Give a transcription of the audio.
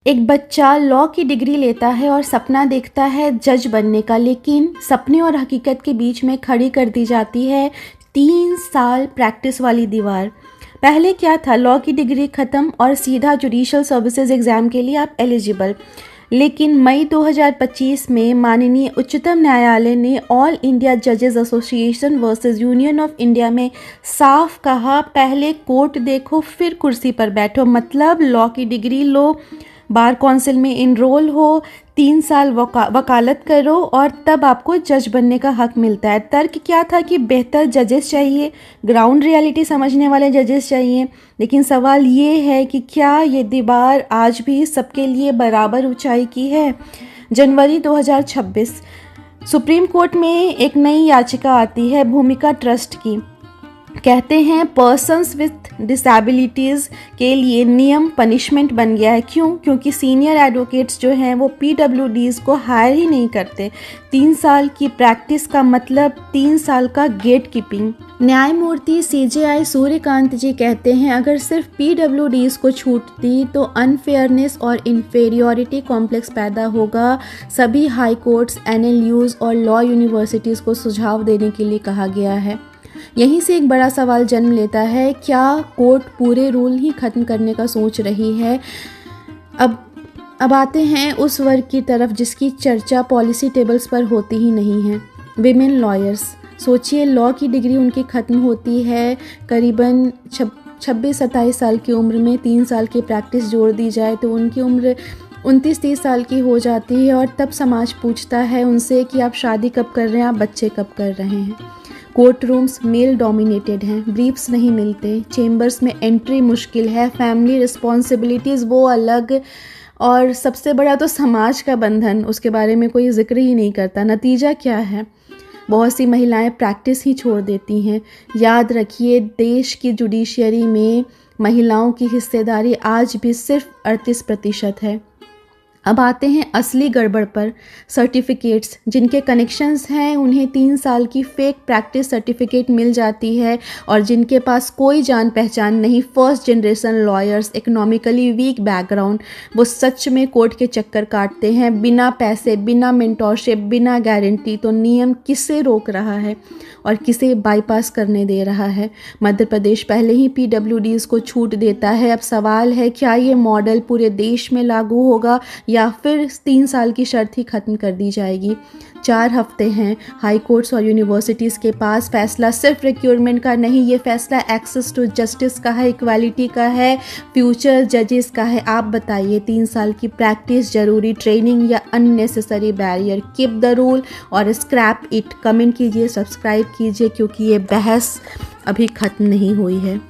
एक बच्चा लॉ की डिग्री लेता है और सपना देखता है जज बनने का, लेकिन सपने और हकीकत के बीच में खड़ी कर दी जाती है 3 साल प्रैक्टिस वाली दीवार। पहले क्या था, लॉ की डिग्री ख़त्म और सीधा जुडिशल सर्विसेज एग्ज़ाम के लिए आप एलिजिबल। लेकिन मई 2025 में माननीय उच्चतम न्यायालय ने ऑल इंडिया जजेस association versus union of India में साफ कहा, पहले कोर्ट देखो फिर कुर्सी पर बैठो। मतलब लॉ की डिग्री लो, बार काउंसिल में इनरोल हो, 3 साल वकालत करो और तब आपको जज बनने का हक मिलता है। तर्क क्या था कि बेहतर जजेस चाहिए, ग्राउंड रियलिटी समझने वाले जजेस चाहिए। लेकिन सवाल ये है कि क्या ये दीवार आज भी सबके लिए बराबर ऊंचाई की है? जनवरी 2026 सुप्रीम कोर्ट में एक नई याचिका आती है भूमिका ट्रस्ट की। कहते हैं पर्सन्स विथ डिसेबिलिटीज़ के लिए नियम पनिशमेंट बन गया है। क्यों? क्योंकि सीनियर एडवोकेट्स जो हैं वो पीडब्ल्यूडीज़ को हायर ही नहीं करते। 3 साल की प्रैक्टिस का मतलब 3 साल का गेट कीपिंग। न्यायमूर्ति CJI सूर्यकांत जी कहते हैं अगर सिर्फ पीडब्ल्यूडीज़ को छूट दी तो अनफेयरनेस और इन्फेरियोरिटी कॉम्प्लेक्स पैदा होगा। सभी हाई कोर्ट्स, NLUs और लॉ यूनिवर्सिटीज़ को सुझाव देने के लिए कहा गया है। यहीं से एक बड़ा सवाल जन्म लेता है, क्या कोर्ट पूरे रूल ही ख़त्म करने का सोच रही है? अब आते हैं उस वर्ग की तरफ जिसकी चर्चा पॉलिसी टेबल्स पर होती ही नहीं है, विमेन लॉयर्स। सोचिए, लॉ की डिग्री उनकी ख़त्म होती है करीबन 26-27 साल की उम्र में। 3 साल की प्रैक्टिस जोड़ दी जाए तो उनकी उम्र 29-30 साल की हो जाती है। और तब समाज पूछता है उनसे कि आप शादी कब कर रहे हैं, आप बच्चे कब कर रहे हैं। कोर्ट रूम्स मेल डोमिनेटेड हैं, ब्रीफ्स नहीं मिलते, चेंबर्स में एंट्री मुश्किल है, फैमिली रिस्पॉन्सिबिलिटीज़ वो अलग, और सबसे बड़ा तो समाज का बंधन, उसके बारे में कोई जिक्र ही नहीं करता। नतीजा क्या है? बहुत सी महिलाएं प्रैक्टिस ही छोड़ देती हैं। याद रखिए, देश की जुडिशरी में महिलाओं की हिस्सेदारी आज भी सिर्फ 38% है। अब आते हैं असली गड़बड़ पर। सर्टिफिकेट्स, जिनके कनेक्शंस हैं उन्हें 3 साल की फेक प्रैक्टिस सर्टिफिकेट मिल जाती है, और जिनके पास कोई जान पहचान नहीं, first generation lawyers, economically weak background, वो सच में कोर्ट के चक्कर काटते हैं बिना पैसे, बिना मेंटोरशिप, बिना गारंटी। तो नियम किसे रोक रहा है और किसे बाईपास करने दे रहा है? मध्य प्रदेश पहले ही पीडब्ल्यूडीज़ को छूट देता है। अब सवाल है, क्या ये मॉडल पूरे देश में लागू होगा या फिर 3 साल की शर्त ही ख़त्म कर दी जाएगी? 4 हफ्ते हैं हाई कोर्ट्स और यूनिवर्सिटीज़ के पास। फैसला सिर्फ रिक्रूटमेंट का नहीं, ये फैसला एक्सेस टू जस्टिस का है, इक्वालिटी का है, फ्यूचर जजेस का है। आप बताइए, 3 साल की प्रैक्टिस जरूरी, ट्रेनिंग या unnecessary barrier? Keep the rule और स्क्रैप इट। कमेंट कीजिए, सब्सक्राइब कीजिए, क्योंकि ये बहस अभी ख़त्म नहीं हुई है।